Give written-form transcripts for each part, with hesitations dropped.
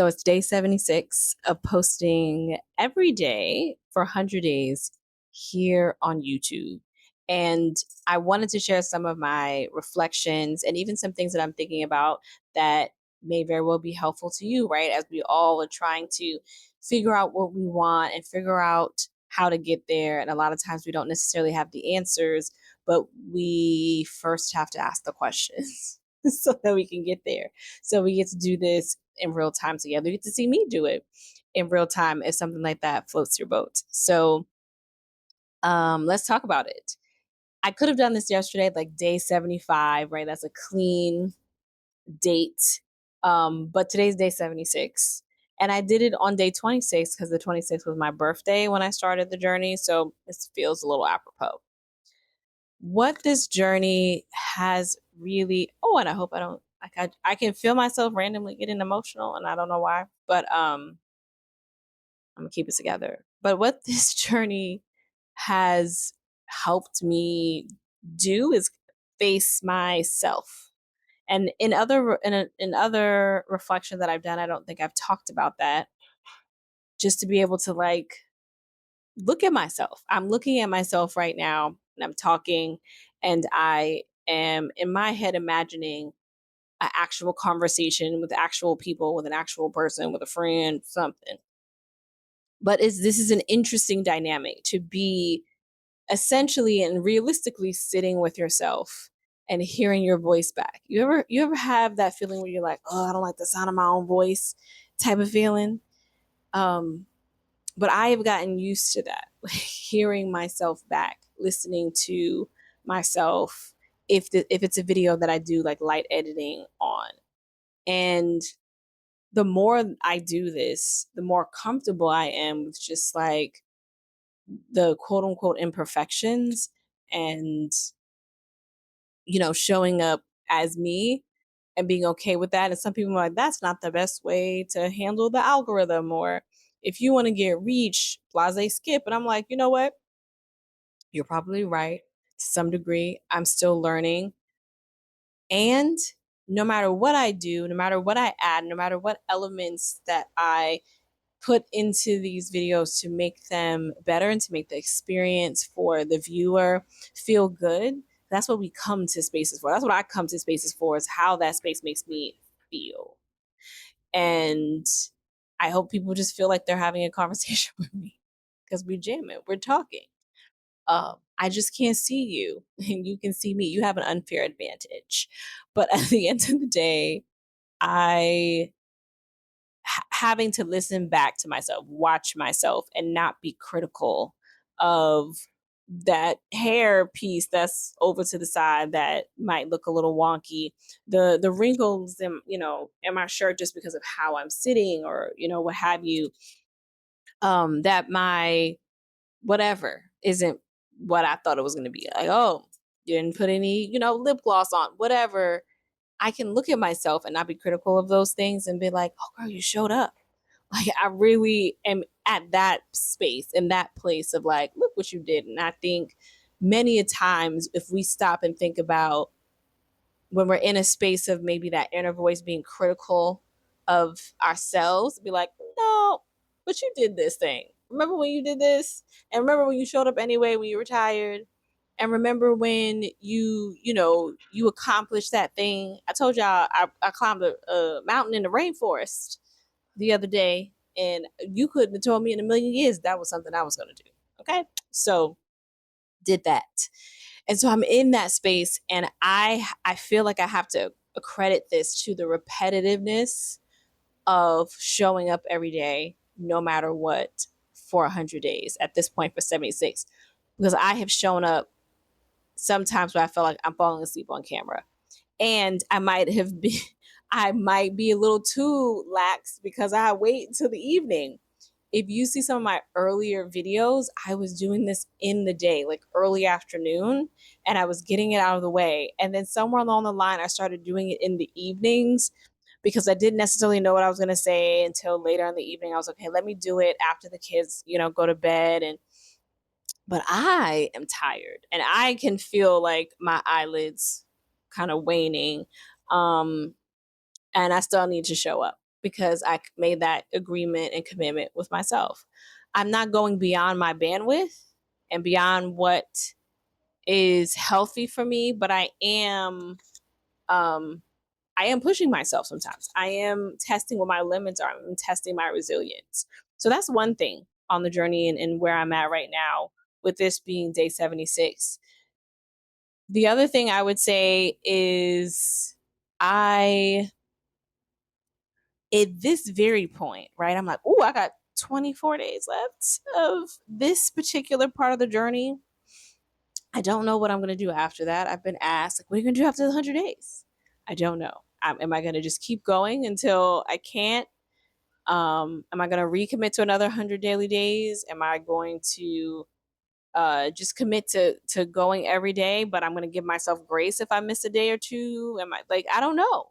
So it's day 76 of posting every day for 100 days here on YouTube. And I wanted to share some of my reflections and even some things that I'm thinking about that may very well be helpful to you, right? As we all are trying to figure out what we want and figure out how to get there. And a lot of times we don't necessarily have the answers, but we first have to ask the questions so that we can get there. So we get to do this in real time together. You get to see me do it in real time if something like that floats your boat. So let's talk about it. I could have done this yesterday, like day 75, right? That's a clean date. But today's day 76. And I did it on day 26 because the 26th was my birthday when I started the journey. So this feels a little apropos. What this journey has really, oh, and I hope I don't, like, I can feel myself randomly getting emotional and I don't know why, but I'm gonna keep it together. But what this journey has helped me do is face myself. And in other reflection that I've done, I don't think I've talked about that. Just to be able to like look at myself. I'm looking at myself right now and I'm talking and I am in my head imagining an actual conversation with actual people, with an actual person, with a friend, something. But this is an interesting dynamic to be essentially and realistically sitting with yourself and hearing your voice back. You ever have that feeling where you're like, oh, I don't like the sound of my own voice type of feeling? Um, but I have gotten used to that, like hearing myself back, listening to myself if it's a video that I do like light editing on. And the more I do this, the more comfortable I am with just like the quote unquote imperfections and showing up as me and being okay with that. And some people are like, that's not the best way to handle the algorithm, or if you want to get reach, blase skip. And I'm like, you know what? You're probably right to some degree. I'm still learning. And no matter what I do, no matter what I add, no matter what elements that I put into these videos to make them better and to make the experience for the viewer feel good, that's what we come to spaces for. That's what I come to spaces for, is how that space makes me feel. And I hope people just feel like they're having a conversation with me because we're jamming, we're talking. I just can't see you and you can see me. You have an unfair advantage. But at the end of the day, I having to listen back to myself, watch myself, and not be critical of that hair piece that's over to the side that might look a little wonky, the wrinkles in my shirt just because of how I'm sitting, or what have you, that my whatever isn't what I thought it was going to be. Like, oh, you didn't put any lip gloss on, whatever. I can look at myself and not be critical of those things and be like, oh girl, you showed up. Like, I really am at that space, in that place of like, look what you did. And I think many a times if we stop and think about when we're in a space of maybe that inner voice being critical of ourselves, be like, no, but you did this thing. Remember when you did this? And remember when you showed up anyway when you were tired? And remember when you accomplished that thing? I told y'all I climbed a mountain in the rainforest the other day, and you couldn't have told me in a million years that was something I was going to do. Okay. So did that. And so I'm in that space, and I feel like I have to accredit this to the repetitiveness of showing up every day, no matter what, for 100 days, at this point for 76, because I have shown up sometimes where I feel like I'm falling asleep on camera. And I might be a little too lax because I wait until the evening. If you see some of my earlier videos, I was doing this in the day, like early afternoon, and I was getting it out of the way. And then somewhere along the line, I started doing it in the evenings because I didn't necessarily know what I was going to say until later in the evening. I was like, okay, let me do it after the kids, go to bed. But I am tired and I can feel like my eyelids kind of waning. And I still need to show up. because I made that agreement and commitment with myself. I'm not going beyond my bandwidth and beyond what is healthy for me, but um I am pushing myself sometimes. I am testing what my limits are. I'm testing my resilience. So that's one thing on the journey and where I'm at right now with this being day 76. The other thing I would say is I at this very point, right? I'm like, oh, I got 24 days left of this particular part of the journey. I don't know what I'm going to do after that. I've been asked, like, what are you going to do after the 100 days? I don't know. Am I going to just keep going until I can't? Am I going to recommit to another 100 daily days? Am I going to just commit to going every day, but I'm going to give myself grace if I miss a day or two? Am I like, I don't know.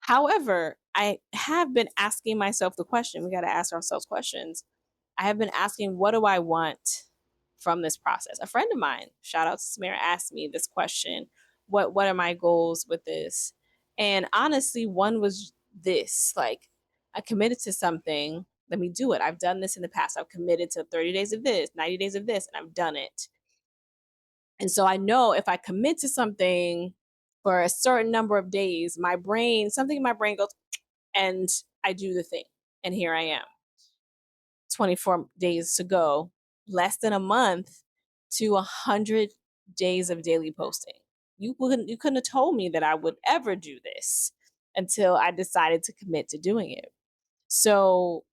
However, I have been asking myself the question. We got to ask ourselves questions. I have been asking, what do I want from this process? A friend of mine, shout out to Samira, asked me this question. What are my goals with this? And honestly, one was this, like, I committed to something. Let me do it. I've done this in the past. I've committed to 30 days of this, 90 days of this, and I've done it. And so I know if I commit to something for a certain number of days, something in my brain goes, and I do the thing. And here I am, 24 days to go, less than a month to 100 days of daily posting. You couldn't have told me that I would ever do this until I decided to commit to doing it. So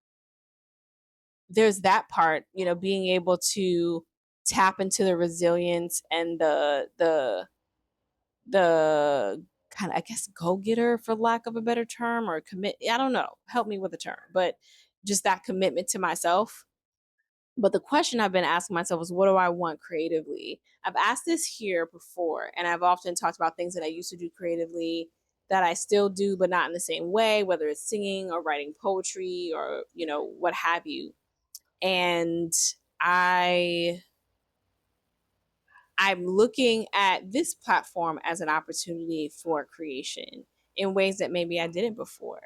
there's that part, being able to tap into the resilience and the kind of, I guess, go getter, for lack of a better term, or commit. I don't know. Help me with the term, but just that commitment to myself. But the question I've been asking myself is, what do I want creatively? I've asked this here before, and I've often talked about things that I used to do creatively that I still do, but not in the same way, whether it's singing or writing poetry or, what have you. And I I'm looking at this platform as an opportunity for creation in ways that maybe I didn't before.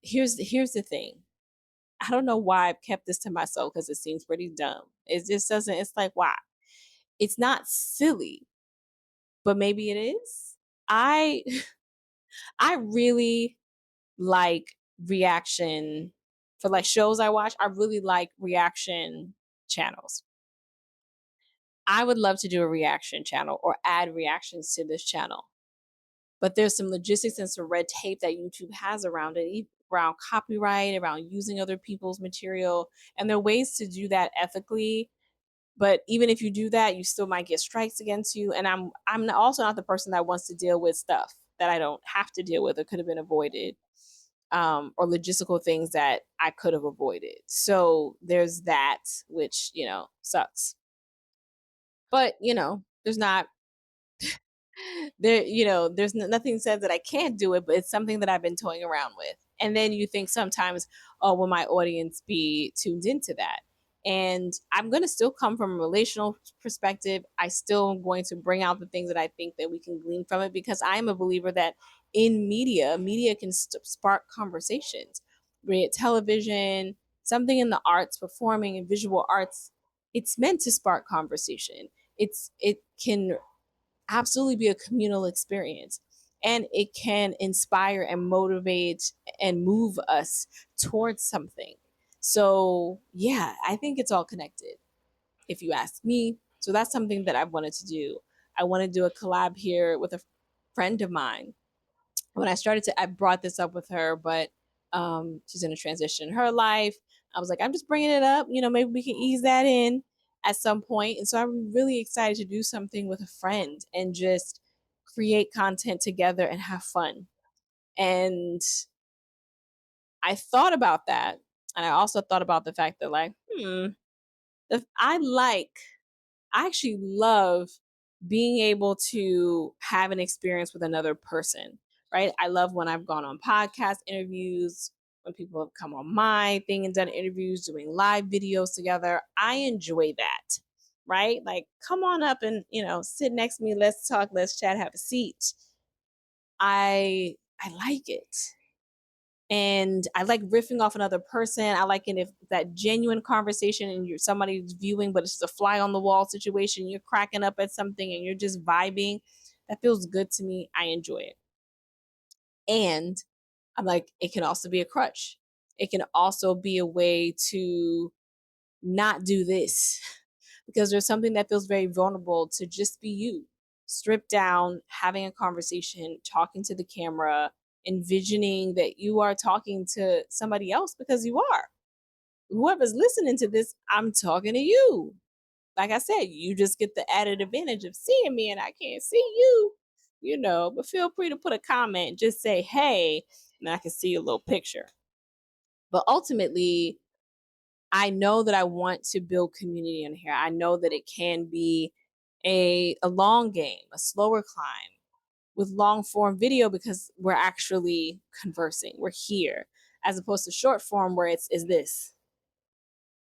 Here's the thing. I don't know why I've kept this to myself because it seems pretty dumb. It just doesn't, it's like, why? It's not silly, but maybe it is. I I really like reaction for like shows I watch. I really like reaction channels. I would love to do a reaction channel or add reactions to this channel. But there's some logistics and some red tape that YouTube has around it, around copyright, around using other people's material. And there are ways to do that ethically. But even if you do that, you still might get strikes against you. And I'm also not the person that wants to deal with stuff that I don't have to deal with or could have been avoided, or logistical things that I could have avoided. So there's that, which, sucks. But, there's not there's nothing says that I can't do it, but it's something that I've been toying around with. And then you think sometimes, oh, will my audience be tuned into that? And I'm going to still come from a relational perspective. I still am going to bring out the things that I think that we can glean from it, because I am a believer that in media can spark conversations. Be it television, something in the arts, performing and visual arts, it's meant to spark conversation. It can absolutely be a communal experience, and it can inspire and motivate and move us towards something. So yeah, I think it's all connected, if you ask me. So that's something that I've wanted to do. I want to do a collab here with a friend of mine. When I brought this up with her, but she's in a transition in her life. I was like, I'm just bringing it up, maybe we can ease that in at some point. And so I'm really excited to do something with a friend and just create content together and have fun. And I thought about that. And I also thought about the fact that, like, if I actually love being able to have an experience with another person, right? I love when I've gone on podcast interviews, when people have come on my thing and done interviews, doing live videos together. I enjoy that, right? Like, come on up and, sit next to me. Let's talk, let's chat, have a seat. I like it. And I like riffing off another person. I like it if that genuine conversation and you're somebody's viewing, but it's just a fly on the wall situation. You're cracking up at something and you're just vibing. That feels good to me. I enjoy it. And I'm like, it can also be a crutch. It can also be a way to not do this because there's something that feels very vulnerable to just be you, stripped down, having a conversation, talking to the camera, envisioning that you are talking to somebody else because you are. Whoever's listening to this, I'm talking to you. Like I said, you just get the added advantage of seeing me and I can't see you, but feel free to put a comment, just say, hey, and I can see your little picture. But ultimately, I know that I want to build community in here. I know that it can be a long game, a slower climb with long form video because we're actually conversing. We're here as opposed to short form where it's this.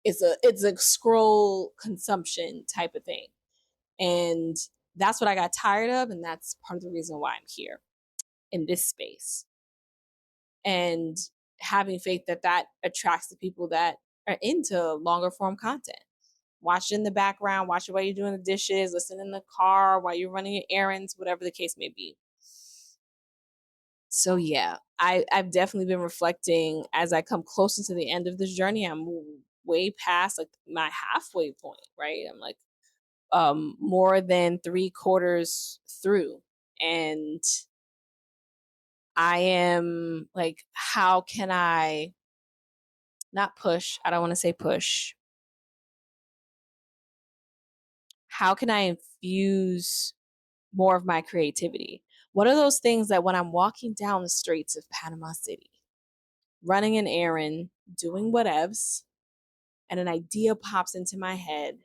It's a scroll consumption type of thing. And that's what I got tired of and that's part of the reason why I'm here in this space. And having faith that that attracts the people that are into longer form content. Watch it in the background, watch it while you're doing the dishes, listen in the car while you're running your errands, whatever the case may be. So yeah, I've definitely been reflecting as I come closer to the end of this journey. I'm way past like my halfway point, right? I'm like more than 3/4 through. And I am like, how can I not push? I don't want to say push. How can I infuse more of my creativity? What are those things that when I'm walking down the streets of Panama City, running an errand, doing whatevs, and an idea pops into my head,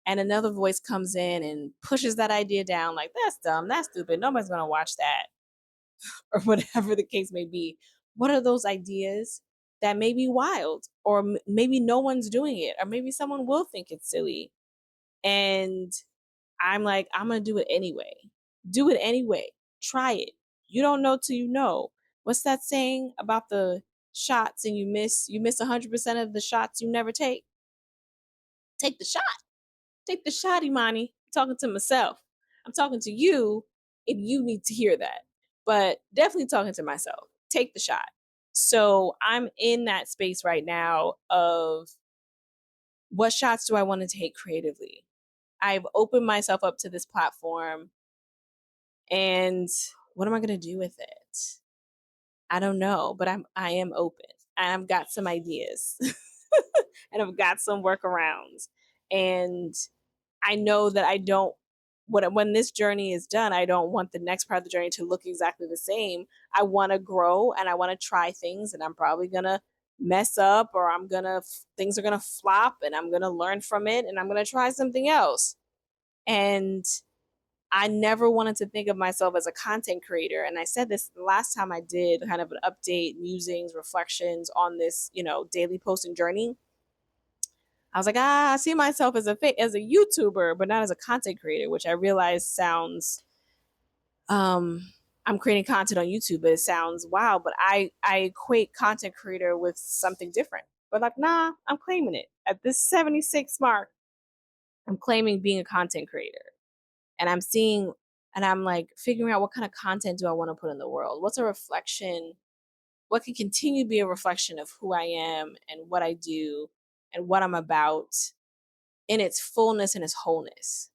and another voice comes in and pushes that idea down, like, that's dumb, that's stupid, nobody's gonna watch that, or whatever the case may be. What are those ideas that may be wild, or maybe no one's doing it, or maybe someone will think it's silly? And I'm like, I'm gonna do it anyway. Do it anyway. Try it. You don't know till you know. What's that saying about the shots and you miss 100% of the shots you never take? Take the shot. Take the shot, Imani. I'm talking to myself. I'm talking to you if you need to hear that. But definitely talking to myself. Take the shot. So I'm in that space right now of what shots do I want to take creatively? I've opened myself up to this platform and what am I going to do with it? I don't know, but I am open. And I've got some ideas. And I've got some workarounds. And I know that I don't when this journey is done, I don't want the next part of the journey to look exactly the same. I want to grow and I want to try things and I'm probably going to mess up or things are going to flop and I'm going to learn from it and I'm going to try something else. And I never wanted to think of myself as a content creator. And I said this the last time I did kind of an update, musings, reflections on this, daily posting journey. I was like, I see myself as a YouTuber, but not as a content creator, which I realize sounds I'm creating content on YouTube, but it sounds wow. But I equate content creator with something different. But like, nah, I'm claiming it. At this 76 mark, I'm claiming being a content creator. And I'm like figuring out what kind of content do I want to put in the world? What's a reflection? What can continue to be a reflection of who I am and what I do and what I'm about in its fullness and its wholeness.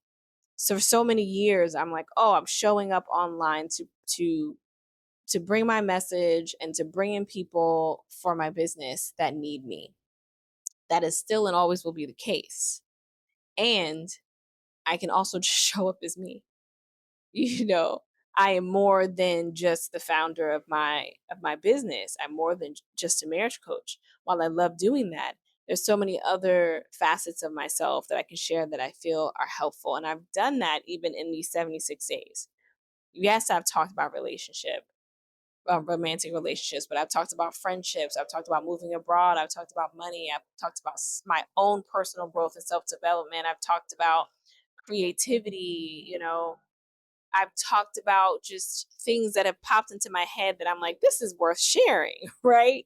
So for so many years, I'm like, oh, I'm showing up online to bring my message and to bring in people for my business that need me. That is still and always will be the case. And I can also just show up as me. you know I am more than just the founder of my business. I'm more than just a marriage coach. While I love doing that, there's so many other facets of myself that I can share that I feel are helpful, and I've done that even in these 76 days. Yes, I've talked about romantic relationships, but I've talked about friendships, I've talked about moving abroad, I've talked about money, I've talked about my own personal growth and self-development, I've talked about creativity, I've talked about just things that have popped into my head that I'm like, this is worth sharing, right?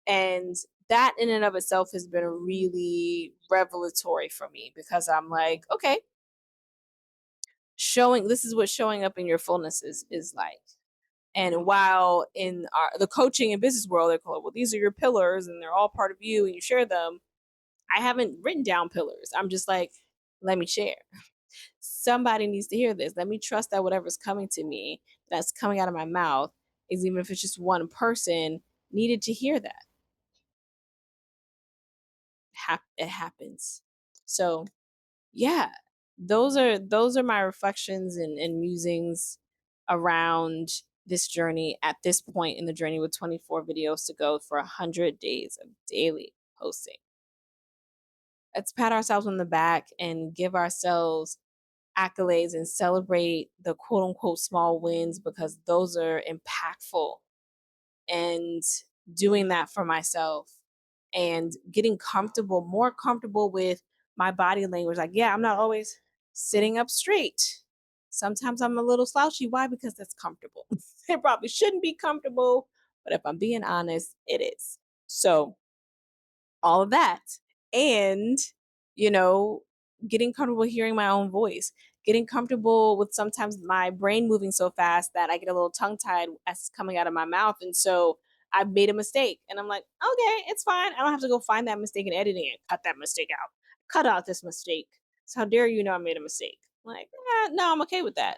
And that in and of itself has been really revelatory for me because I'm like, okay, showing this is what showing up in your fullness is like. And while in the coaching and business world, they're called, well, these are your pillars and they're all part of you and you share them. I haven't written down pillars. I'm just like, let me share. Somebody needs to hear this. Let me trust that whatever's coming to me, that's coming out of my mouth, is even if it's just one person needed to hear that. It happens. So yeah, those are my reflections and musings around this journey at this point in the journey with 24 videos to go for 100 days of daily posting. Let's pat ourselves on the back and give ourselves accolades and celebrate the quote unquote small wins because those are impactful. And doing that for myself and getting comfortable, more comfortable with my body language. Like, yeah, I'm not always sitting up straight. Sometimes I'm a little slouchy. Why? Because that's comfortable. It probably shouldn't be comfortable, but if I'm being honest, it is. So all of that. And, you know, getting comfortable hearing my own voice, getting comfortable with sometimes my brain moving so fast that I get a little tongue tied as it's coming out of my mouth. And so I've made a mistake and I'm like, okay, it's fine. I don't have to go find that mistake in editing and cut that mistake out. Cut out this mistake. So how dare you know I made a mistake? I'm like, no, I'm okay with that.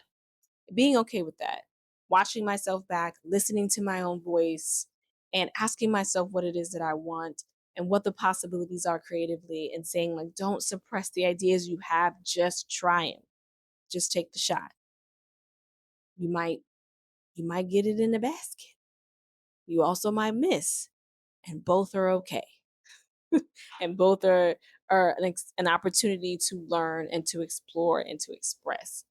Being okay with that. Watching myself back, listening to my own voice, and asking myself what it is that I want and what the possibilities are creatively, and saying, like, don't suppress the ideas you have, just try them. Just take the shot. You might you might get it in the basket. You also might miss, and both are okay. And both are an opportunity to learn and to explore and to express.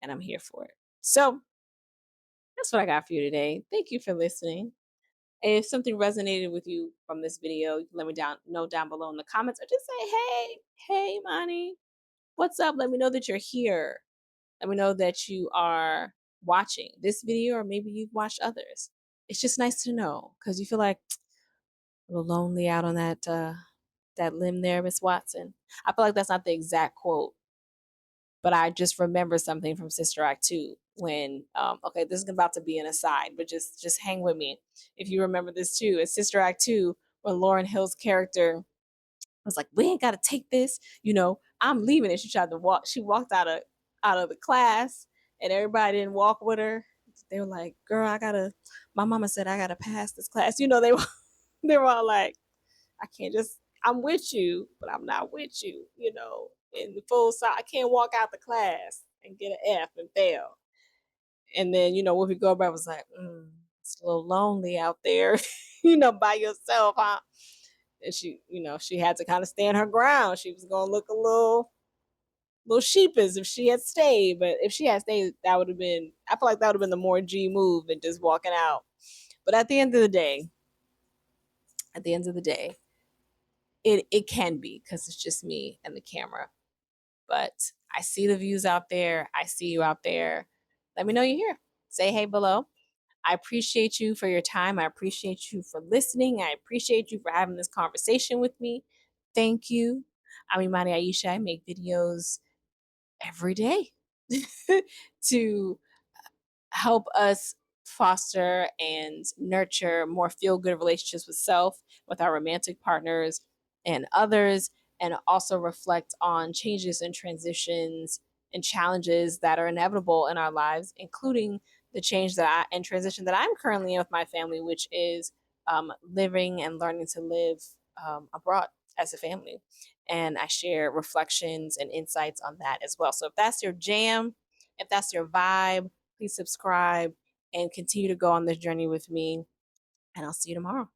And I'm here for it. So that's what I got for you today. Thank you for listening. If something resonated with you from this video, you can let me know down below in the comments or just say, hey, Monty, what's up? Let me know that you're here. Let me know that you are watching this video or maybe you've watched others. It's just nice to know because you feel like a little lonely out on that limb there, Miss Watson. I feel like that's not the exact quote, but I just remember something from Sister Act 2 when okay, this is about to be an aside, but just hang with me if you remember this too. It's Sister Act 2 when Lauren Hill's character was like, we ain't gotta take this, I'm leaving. And she walked out of the class and everybody didn't walk with her. They were like, girl, my mama said I gotta pass this class. They were all like, I can't just, I'm with you, but I'm not with you, in the full side. I can't walk out the class and get an F and fail. And then, Whoopi Goldberg was like, it's a little lonely out there, by yourself, huh? And she had to kind of stand her ground. She was going to look a little sheepish if she had stayed. But if she had stayed, I feel like that would have been the more G move than just walking out. But at the end of the day, it can be because it's just me and the camera. But I see the views out there. I see you out there. Let me know you're here. Say hey below. I appreciate you for your time. I appreciate you for listening. I appreciate you for having this conversation with me. Thank you. I'm Imani Aisha. I make videos every day to help us foster and nurture more feel good relationships with self, with our romantic partners, and others, and also reflect on changes and transitions and challenges that are inevitable in our lives, including the change and transition that I'm currently in with my family, which is living and learning to live abroad as a family. And I share reflections and insights on that as well. So if that's your jam, if that's your vibe, please subscribe and continue to go on this journey with me. And I'll see you tomorrow.